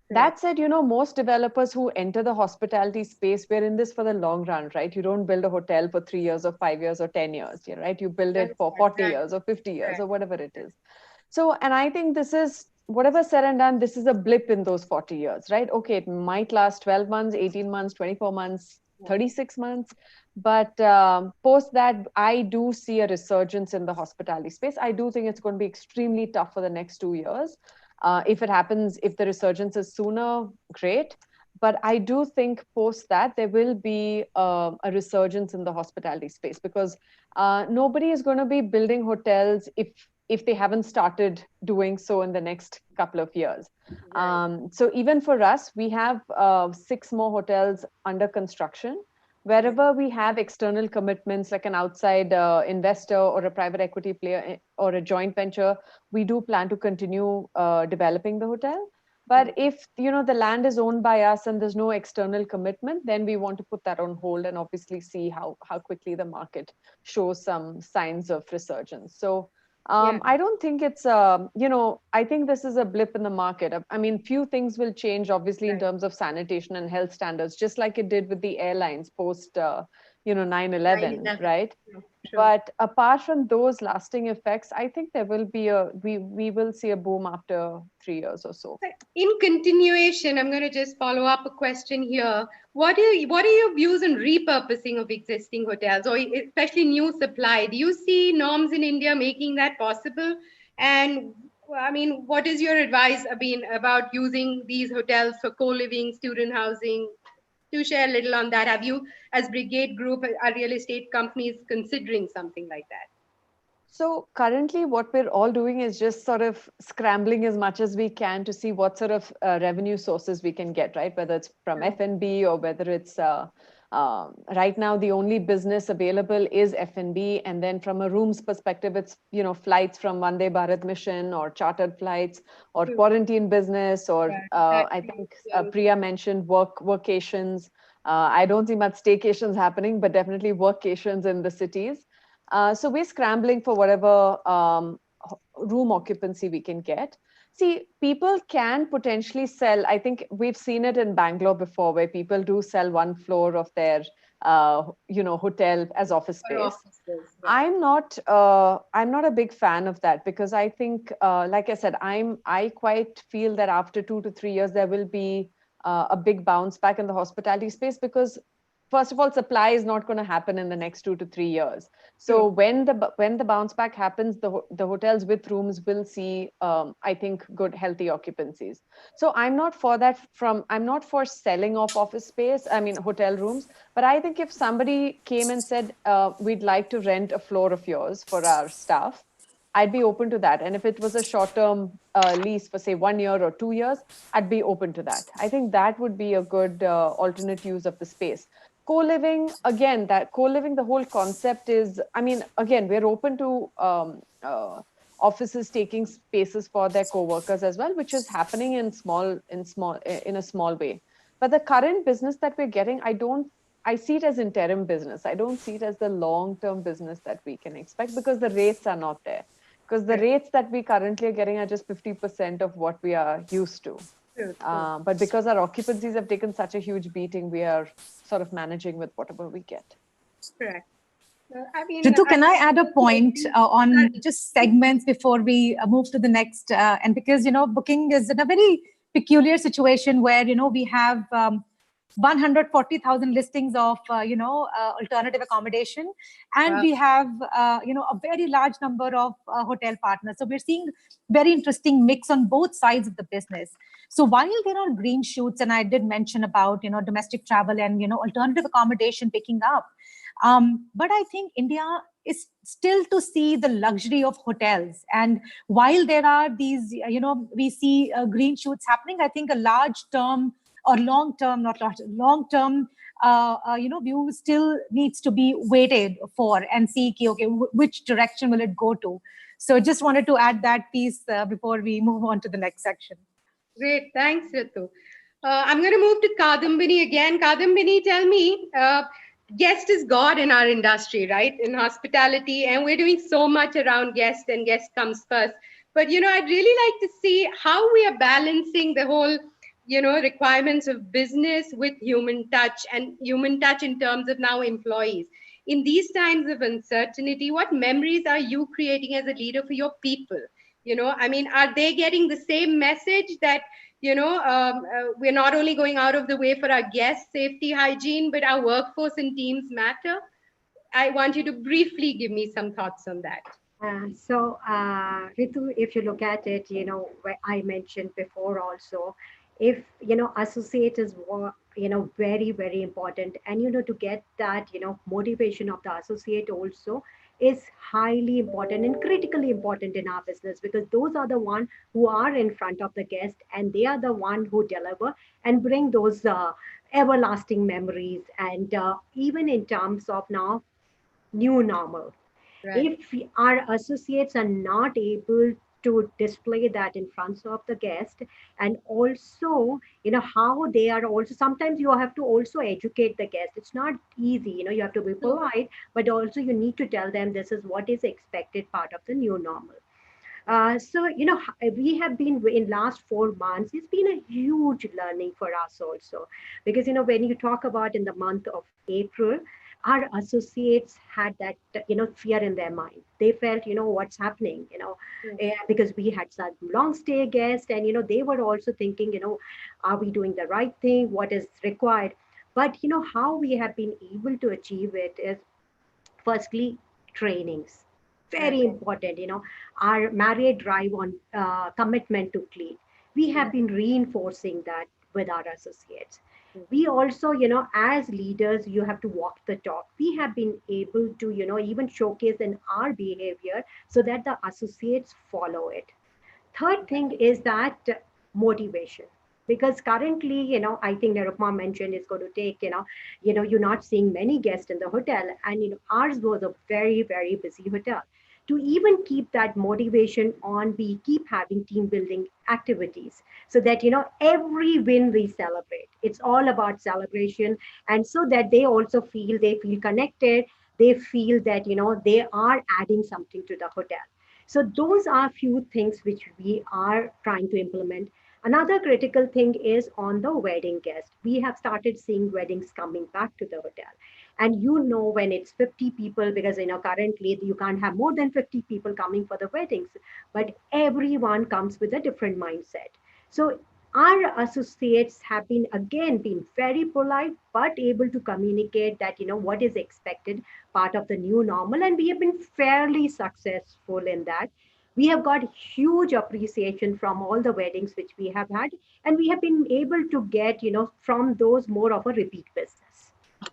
Right. That said, most developers who enter the hospitality space, we're in this for the long run, right? You don't build a hotel for 3 years or 5 years or 10 years, right? You build it for 40 years or 50 years or whatever it is. So, and I think this is, whatever said and done, this is a blip in those 40 years, right? Okay, it might last 12 months, 18 months, 24 months, 36 months. But post that, I do see a resurgence in the hospitality space. I do think it's going to be extremely tough for the next 2 years. If it happens, if the resurgence is sooner, great. But I do think post that there will be a resurgence in the hospitality space because nobody is going to be building hotels if they haven't started doing so in the next couple of years. Right. So even for us, we have 6 more hotels under construction. Wherever we have external commitments like an outside investor or a private equity player or a joint venture, we do plan to continue developing the hotel. But if the land is owned by us and there's no external commitment, then we want to put that on hold and obviously see how quickly the market shows some signs of resurgence. So I don't think it's, I think this is a blip in the market. I mean, few things will change, obviously, in terms of sanitation and health standards, just like it did with the airlines post, 9/11, right? But apart from those lasting effects, I think there will be we will see a boom after 3 years or so. In continuation, I'm going to just follow up a question here. What are your views on repurposing of existing hotels, or especially new supply? Do you see norms in India making that possible? And I mean, what is your advice, Abhin, about using these hotels for co-living, student housing? To share a little on that. Have you, as Brigade Group, are real estate companies considering something like that? So currently what we're all doing is just sort of scrambling as much as we can to see what sort of revenue sources we can get, right? Whether it's from F&B or whether it's right now the only business available is F&B, and then from a rooms perspective, it's flights from Vande Bharat mission or chartered flights or quarantine business, or I think Priya mentioned workations. I don't see much staycations happening, but definitely workations in the cities. So we're scrambling for whatever room occupancy we can get. See, people can potentially sell. I think we've seen it in Bangalore before, where people do sell one floor of their, hotel as office space. I'm not a big fan of that, because I think, like I said, I quite feel that after 2 to 3 years there will be a big bounce back in the hospitality space, because first of all, supply is not going to happen in the next 2 to 3 years. So when the bounce back happens, the hotels with rooms will see, I think, good, healthy occupancies. So I'm not for that. I'm not for selling off office space, I mean, hotel rooms. But I think if somebody came and said, we'd like to rent a floor of yours for our staff, I'd be open to that. And if it was a short-term lease for, say, 1 year or 2 years, I'd be open to that. I think that would be a good alternate use of the space. Co-living, again, the whole concept is, I mean, again, we're open to offices taking spaces for their co-workers as well, which is happening in a small way. But the current business that we're getting, I see it as interim business. I don't see it as the long-term business that we can expect, because the rates are not there. Because the rates that we currently are getting are just 50% of what we are used to. But because our occupancies have taken such a huge beating, we are sort of managing with whatever we get. Correct. Ritu, can I add a point on just segments before we move to the next? And because, booking is in a very peculiar situation where, we have 140,000 listings of, alternative accommodation. And we have, a very large number of hotel partners. So we're seeing very interesting mix on both sides of the business. So while there are green shoots, and I did mention about, domestic travel and, alternative accommodation picking up, but I think India is still to see the luxury of hotels. And while there are these, we see green shoots happening, I think a large term or long-term, long-term, view still needs to be waited for and see, okay, which direction will it go to? So just wanted to add that piece before we move on to the next section. Great, thanks, Ritu. I'm going to move to Kadambini again. Kadambini, tell me, guest is God in our industry, right? In hospitality, and we're doing so much around guest, and guest comes first. But, I'd really like to see how we are balancing the whole requirements of business with human touch, and human touch in terms of now employees. In these times of uncertainty, what memories are you creating as a leader for your people? Are they getting the same message that, we're not only going out of the way for our guests' safety, hygiene, but our workforce and teams matter? I want you to briefly give me some thoughts on that. Ritu, if you look at it, I mentioned before also, if associate is very, very important, and to get that motivation of the associate also is highly important and critically important in our business, because those are the one who are in front of the guest, and they are the one who deliver and bring those everlasting memories. And even in terms of now new normal, if our associates are not able to display that in front of the guest, and also how they are also, sometimes you have to also educate the guest. It's not easy, you have to be polite, but also you need to tell them this is what is expected part of the new normal. We have been in last 4 months, it's been a huge learning for us also, because when you talk about in the month of April, our associates had that, fear in their mind. They felt, what's happening, because we had such long stay guests, and, they were also thinking, are we doing the right thing? What is required? But, how we have been able to achieve it is, firstly, trainings. Very important, our Marriott drive on commitment to clean. We have been reinforcing that with our associates. We also, as leaders, you have to walk the talk. We have been able to, even showcase in our behavior so that the associates follow it. Third thing is that motivation. Because currently, I think Nirupma mentioned it's going to take, you're not seeing many guests in the hotel. And, ours was a very, very busy hotel. To even keep that motivation on, we keep having team building activities so that, every win we celebrate. It's all about celebration. And so that they also they feel connected. They feel that, they are adding something to the hotel. So those are few things which we are trying to implement. Another critical thing is on the wedding guest. We have started seeing weddings coming back to the hotel. And when it's 50 people, because currently you can't have more than 50 people coming for the weddings, but everyone comes with a different mindset. So our associates have been very polite, but able to communicate that, what is expected, part of the new normal. And we have been fairly successful in that. We have got huge appreciation from all the weddings which we have had. And we have been able to get, from those more of a repeat business.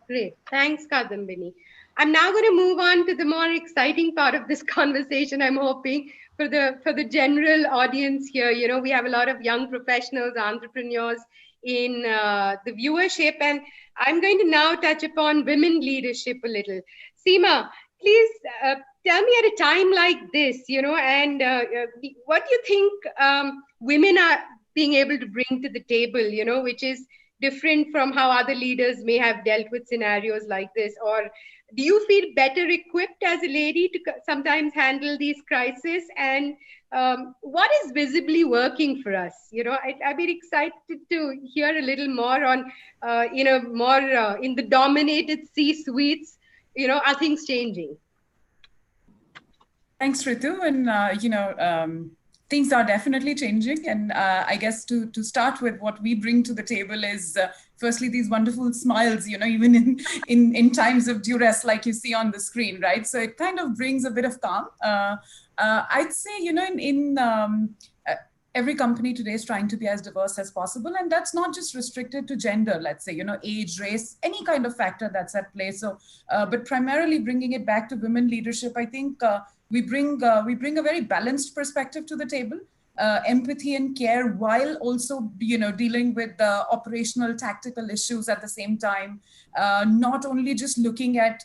Great. Thanks, Kadambini. I'm now going to move on to the more exciting part of this conversation, I'm hoping, for the general audience here. We have a lot of young professionals, entrepreneurs in the viewership, and I'm going to now touch upon women leadership a little. Seema, please tell me, at a time like this, and what do you think women are being able to bring to the table, which is different from how other leaders may have dealt with scenarios like this? Or do you feel better equipped as a lady to sometimes handle these crises? And what is visibly working for us? I'd be excited to hear a little more on, more in the dominated C-suites, are things changing? Thanks, Ritu. And, things are definitely changing. And I guess to start with, what we bring to the table is firstly, these wonderful smiles, even in times of duress, like you see on the screen, right? So it kind of brings a bit of calm. I'd say, every company today is trying to be as diverse as possible. And that's not just restricted to gender, let's say, age, race, any kind of factor that's at play. So, but primarily bringing it back to women leadership, I think we bring a very balanced perspective to the table, empathy and care, while also, dealing with the operational, tactical issues at the same time. Not only just looking at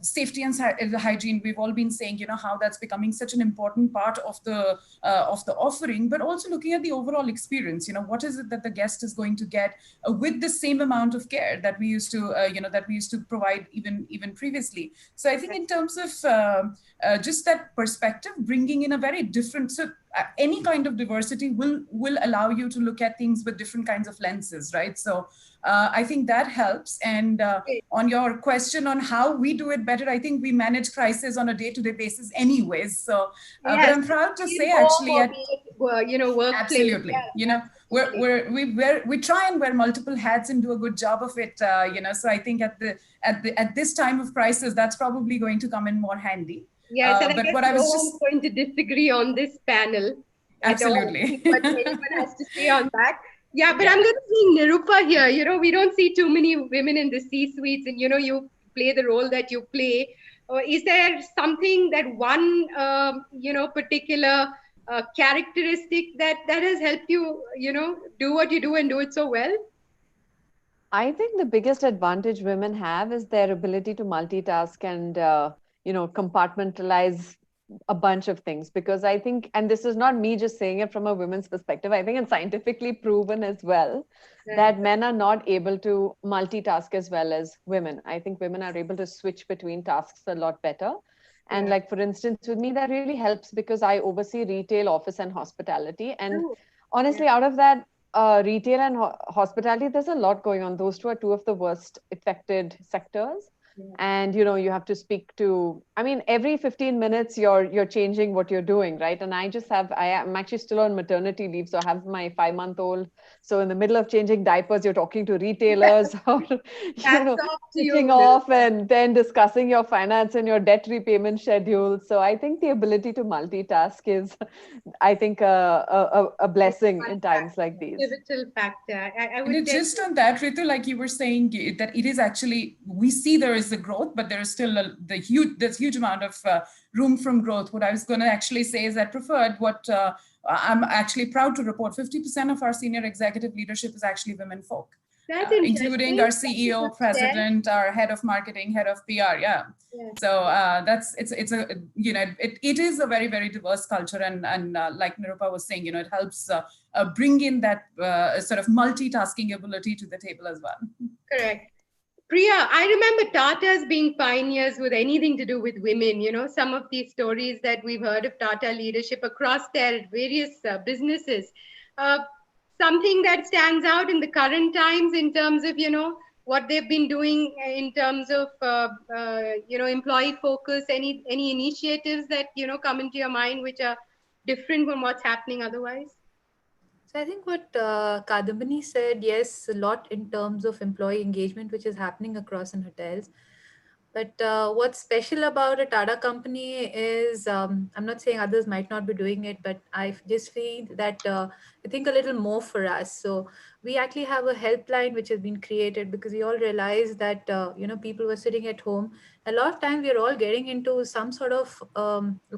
safety and hygiene. We've all been saying, how that's becoming such an important part of the offering, but also looking at the overall experience. What is it that the guest is going to get with the same amount of care that we used to provide even previously. So I think in terms of just that perspective, bringing in a very different, any kind of diversity will allow you to look at things with different kinds of lenses, right? So I think that helps. And on your question on how we do it better, I think we manage crisis on a day-to-day basis anyways. So, yes, but I'm proud to say actually, workplace. Absolutely. Yeah. We try and wear multiple hats and do a good job of it. So I think at this time of crisis, that's probably going to come in more handy. Yes, and but what I was just going to disagree on this panel. Absolutely. But anyone has to say on that. Yeah, but I'm going to see Nirupa here. We don't see too many women in the C-suites, and you play the role that you play. Is there something that one particular characteristic that has helped you do what you do and do it so well? I think the biggest advantage women have is their ability to multitask and compartmentalize a bunch of things, because I think, and this is not me just saying it from a women's perspective, I think it's scientifically proven as well, that men are not able to multitask as well as women. I think women are able to switch between tasks a lot better. And like, for instance, with me, that really helps because I oversee retail, office, and hospitality. And honestly, out of that, retail and hospitality, there's a lot going on. Those two are two of the worst affected sectors. And you have to speak to, I mean, every 15 minutes you're changing what you're doing, right? And I'm actually still on maternity leave, so I have my 5-month-old. So in the middle of changing diapers, you're talking to retailers or switching off and then discussing your finance and your debt repayment schedule. So I think the ability to multitask is, I think, a blessing in times like these. Pivotal factor. I would just on that, Ritu, like you were saying, that it is actually, we see there is a growth, but there is still there's huge amount of room from growth. What I was going to actually say is that Preferred, what I'm actually proud to report, 50% of our senior executive leadership is actually women folk. Including our CEO, president, our head of marketing, head of PR. Yeah. So it is a very, very diverse culture. And like Nirupa was saying, it helps bring in that sort of multitasking ability to the table as well. Correct. Priya, I remember Tata's being pioneers with anything to do with women. Some of these stories that we've heard of Tata leadership across their various businesses. Something that stands out in the current times in terms of, what they've been doing in terms of, employee focus, any initiatives that, come into your mind, which are different from what's happening otherwise? So I think what Kadambini said, yes, a lot in terms of employee engagement, which is happening across in hotels. But what's special about a Tata company is, I'm not saying others might not be doing it, but I just feel that I think a little more for us. So we actually have a helpline which has been created because we all realize that, people were sitting at home. A lot of times we're all getting into some sort of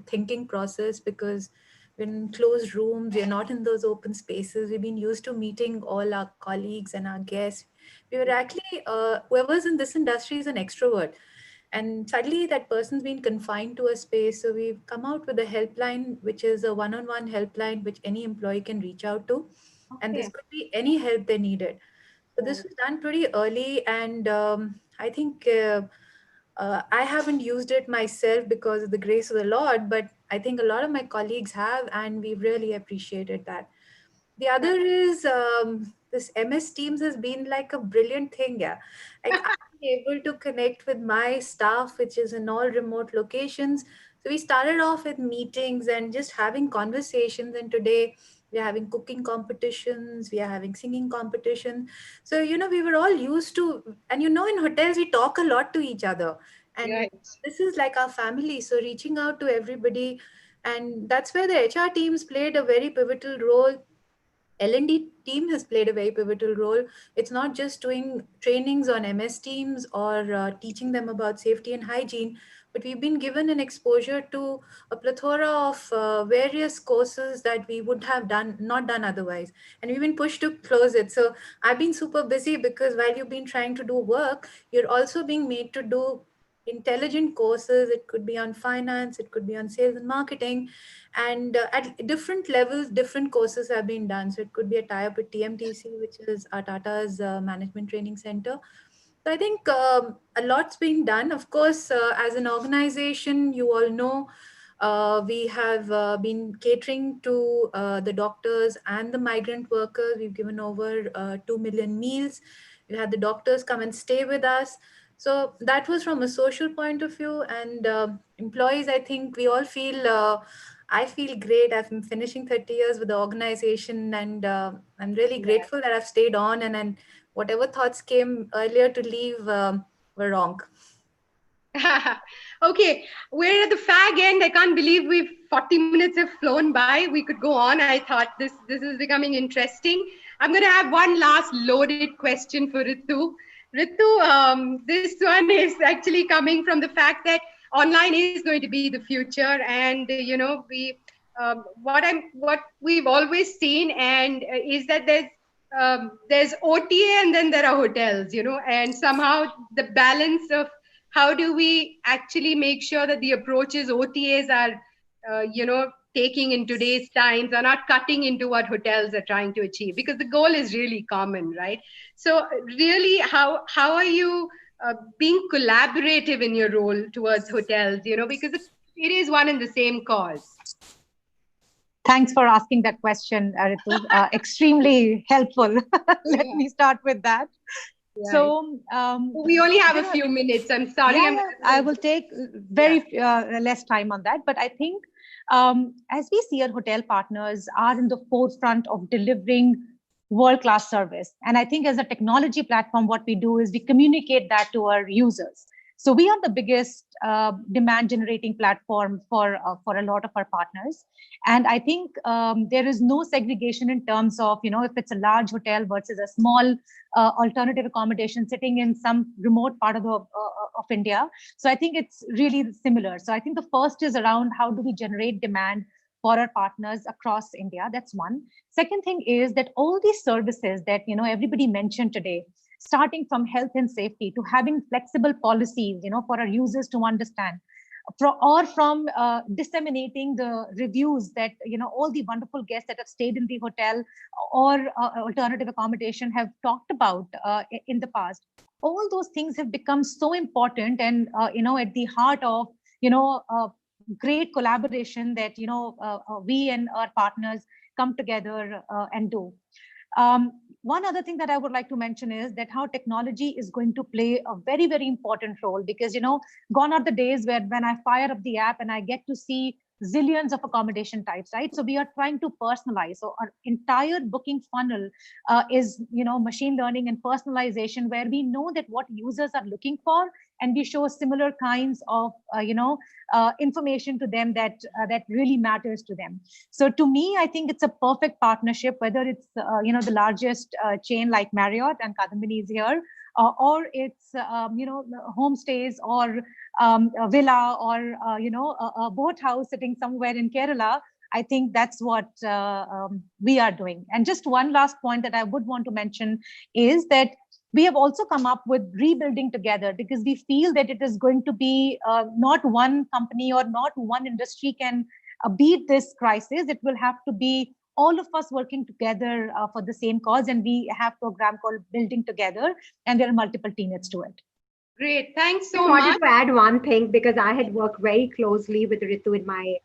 thinking process because we're in closed rooms, we're not in those open spaces. We've been used to meeting all our colleagues and our guests. We were actually, whoever's in this industry is an extrovert. And suddenly that person's been confined to a space. So we've come out with a helpline, which is a one-on-one helpline, which any employee can reach out to. Okay. And this could be any help they needed. So this was done pretty early. And I think I haven't used it myself because of the grace of the Lord, but I think a lot of my colleagues have, and we've really appreciated that. The other is this MS Teams has been like a brilliant thing. Yeah, like I'm able to connect with my staff, which is in all remote locations. So we started off with meetings and just having conversations, and today we are having cooking competitions, we are having singing competitions. So, we were all used to, and in hotels, we talk a lot to each other. And this is like our family. So reaching out to everybody, and that's where the HR teams played a very pivotal role. L&D team has played a very pivotal role. It's not just doing trainings on MS Teams or teaching them about safety and hygiene, but we've been given an exposure to a plethora of various courses that we would have not done otherwise. And we've been pushed to close it. So I've been super busy because while you've been trying to do work, you're also being made to do intelligent courses. It could be on finance, it could be on sales and marketing, and at different levels, different courses have been done. So it could be a tie-up with TMTC, which is our Tata's management training center. So I think a lot's been done. Of course, as an organization, you all know, we have been catering to the doctors and the migrant workers. We've given over 2 million meals. We had the doctors come and stay with us. So that was from a social point of view, and employees, I think we all feel, I feel great. I've been finishing 30 years with the organization, and I'm really grateful that I've stayed on, and whatever thoughts came earlier to leave were wrong. Okay, we're at the fag end. I can't believe 40 minutes have flown by. We could go on. I thought this is becoming interesting. I'm going to have one last loaded question for Ritu. Ritu, this one is actually coming from the fact that online is going to be the future, and what we've always seen and is that there's OTA and then there are hotels, and somehow the balance of how do we actually make sure that the approaches OTAs are taking in today's times are not cutting into what hotels are trying to achieve, because the goal is really common, right? So really, how are you being collaborative in your role towards hotels, because it is one and the same cause? Thanks for asking that question, Ritu. Extremely helpful. Let me start with that. Right. So we only have a few minutes. I'm sorry. I will take very less time on that. But I think as we see, our hotel partners are in the forefront of delivering world-class service. And I think as a technology platform, what we do is we communicate that to our users. So we are the biggest demand generating platform for a lot of our partners. And I think there is no segregation in terms of, if it's a large hotel versus a small alternative accommodation sitting in some remote part of India. So I think it's really similar. So I think the first is around how do we generate demand for our partners across India. That's one. Second thing is that all these services that everybody mentioned today, starting from health and safety to having flexible policies, for our users to understand, or from disseminating the reviews that all the wonderful guests that have stayed in the hotel or alternative accommodation have talked about in the past. All those things have become so important, and at the heart of great collaboration that we and our partners come together and do. One other thing that I would like to mention is that how technology is going to play a very, very important role, because, gone are the days where when I fire up the app and I get to see zillions of accommodation types, right? So we are trying to personalize. So our entire booking funnel is, machine learning and personalization, where we know that what users are looking for, and we show similar kinds of, information to them that really matters to them. So to me, I think it's a perfect partnership, whether it's, the largest chain like Marriott and Kadambini is here, or it's, homestays or a villa or, a boat house sitting somewhere in Kerala. I think that's what we are doing. And just one last point that I would want to mention is that we have also come up with rebuilding together, because we feel that it is going to be not one company or not one industry can beat this crisis. It will have to be all of us working together for the same cause. And we have a program called Building Together, and there are multiple teammates to it. Great. Thanks so much. I wanted to add one thing, because I had worked very closely with Ritu in my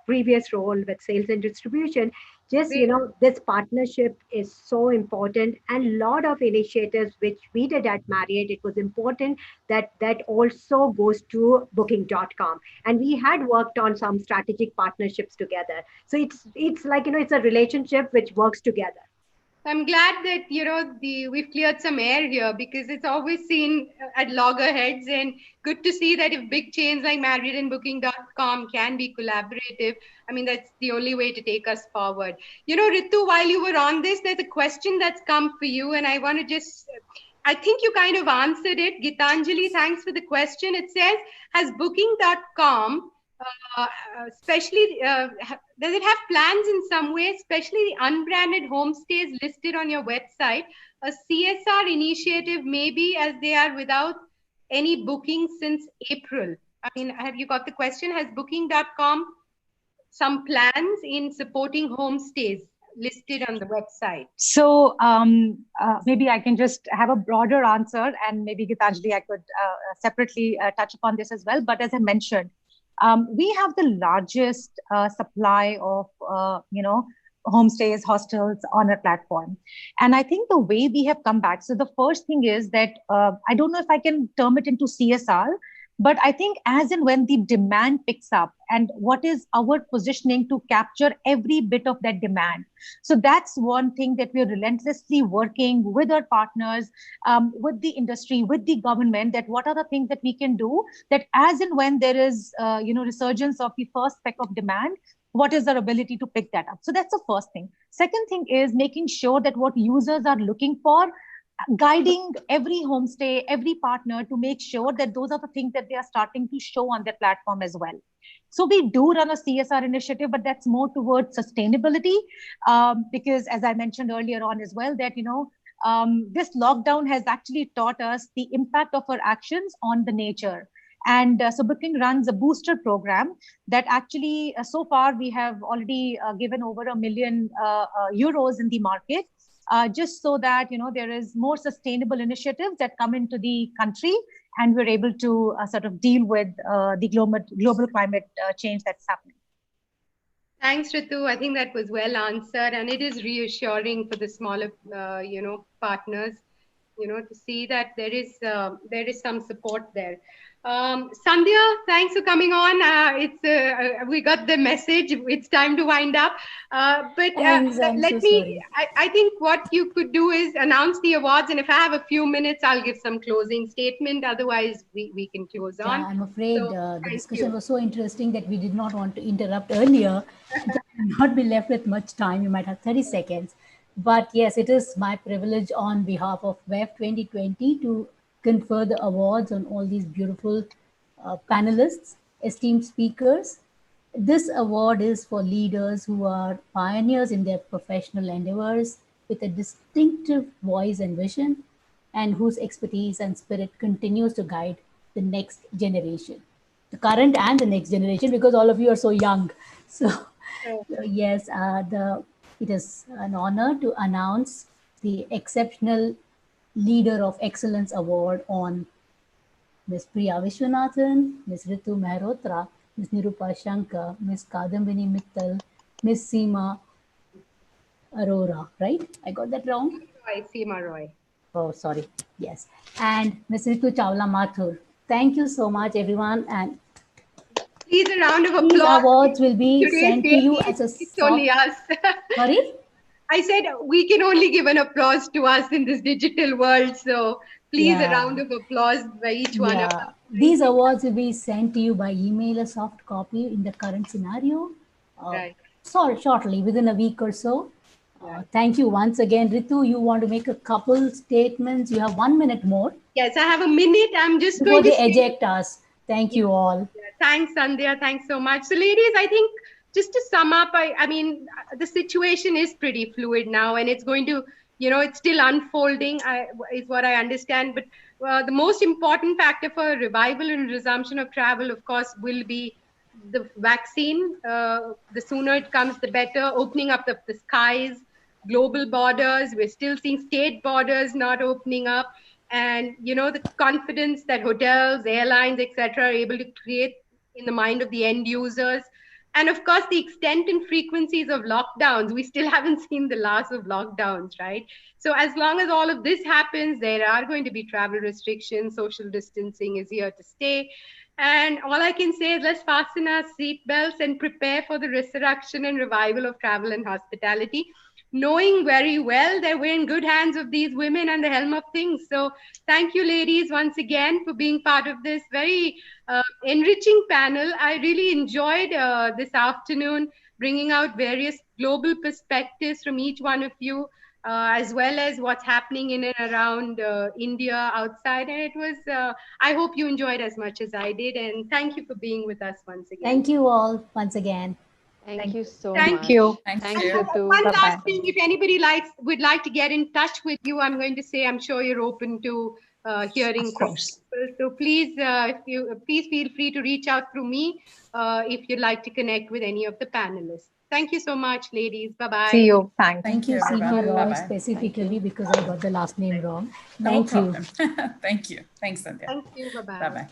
previous role with sales and distribution. Just, this partnership is so important, and a lot of initiatives which we did at Marriott, it was important that also goes to booking.com. And we had worked on some strategic partnerships together. So it's like, it's a relationship which works together. I'm glad that, we've cleared some air here, because it's always seen at loggerheads, and good to see that if big chains like Marriott and Booking.com can be collaborative, I mean, that's the only way to take us forward. Ritu, while you were on this, there's a question that's come for you, and I want to I think you kind of answered it. Gitanjali, thanks for the question. It says, has Booking.com especially, does it have plans in some way, especially the unbranded homestays listed on your website, a CSR initiative maybe, as they are without any bookings since April? I mean, have you got the question? Has Booking.com some plans in supporting homestays listed on the website? So maybe I can just have a broader answer, and maybe Gitanjali, I could separately touch upon this as well. But as I mentioned, we have the largest supply of, homestays, hostels on our platform. And I think the way we have come back, so the first thing is that I don't know if I can term it into CSR, but I think as and when the demand picks up, and what is our positioning to capture every bit of that demand. So that's one thing that we're relentlessly working with our partners, with the industry, with the government, that what are the things that we can do that as and when there is, resurgence of the first speck of demand, what is our ability to pick that up? So that's the first thing. Second thing is making sure that what users are looking for, guiding every homestay, every partner to make sure that those are the things that they are starting to show on their platform as well. So we do run a CSR initiative, but that's more towards sustainability, because as I mentioned earlier on as well, that, this lockdown has actually taught us the impact of our actions on the nature. And so Booking runs a booster program that actually, so far, we have already given over €1 million euros in the market. Just so that, there is more sustainable initiatives that come into the country, and we're able to sort of deal with the global climate change that's happening. Thanks, Ritu. I think that was well answered, and it is reassuring for the smaller, partners to see that there is some support there. Sandhya, thanks for coming on. We got the message. It's time to wind up. Thanks, I think what you could do is announce the awards, and if I have a few minutes, I'll give some closing statement. Otherwise, we can close on. Yeah, I'm afraid the discussion was so interesting that we did not want to interrupt earlier. Not be left with much time. You might have 30 seconds. But yes, it is my privilege on behalf of WEF 2020 to confer the awards on all these beautiful panelists, esteemed speakers. This award is for leaders who are pioneers in their professional endeavors with a distinctive voice and vision, and whose expertise and spirit continues to guide the next generation, the current and the next generation, because all of you are so young. So yes, it is an honor to announce the Exceptional Leader of Excellence Award on Ms. Priya Vishwanathan, Ms. Ritu Mehrotra, Ms. Nirupa Shankar, Ms. Kadambini Mittal, Ms. Seema Arora, right? I got that wrong? Seema Roy. Oh, sorry. Yes. And Ms. Ritu Chawla Mathur. Thank you so much, everyone. And please, a round of applause. These awards will be sent to you as a It's only us. Sorry? I said we can only give an applause to us in this digital world. So please, a round of applause by each one of us. These awards will be sent to you by email, a soft copy in the current scenario. Right. Shortly, within a week or so. Thank you once again. Ritu, you want to make a couple statements? You have 1 minute more. Yes, I have a minute. I'm just before they eject us. Thank you all. Thanks, Sandhya. Thanks so much. So, ladies, I think just to sum up, I mean, the situation is pretty fluid now, and it's going to, it's still unfolding, is what I understand. But the most important factor for revival and resumption of travel, of course, will be the vaccine. The sooner it comes, the better. Opening up the skies, global borders. We're still seeing state borders not opening up. And, the confidence that hotels, airlines, etc., are able to create in the mind of the end users. And of course, the extent and frequencies of lockdowns. We still haven't seen the last of lockdowns, right? So as long as all of this happens, there are going to be travel restrictions. Social distancing is here to stay. And all I can say is let's fasten our seatbelts and prepare for the resurrection and revival of travel and hospitality, knowing very well that we're in good hands of these women and the helm of things. So thank you, ladies, once again for being part of this very enriching panel. I really enjoyed this afternoon, bringing out various global perspectives from each one of you, as well as what's happening in and around India outside. And it was, I hope you enjoyed as much as I did. And thank you for being with us once again. Thank you all once again. Thank you so much. Thank you. Thank you too. One last thing, if anybody would like to get in touch with you, I'm going to say I'm sure you're open to hearing from people. So please, please feel free to reach out through me if you'd like to connect with any of the panelists. Thank you so much, ladies. Bye-bye. See you. Thanks. Thank you, Seema Roy, specifically because I got the last name wrong. No Thank you. Thank you. Thanks, Sandhya. Thank you. Bye-bye. Bye-bye.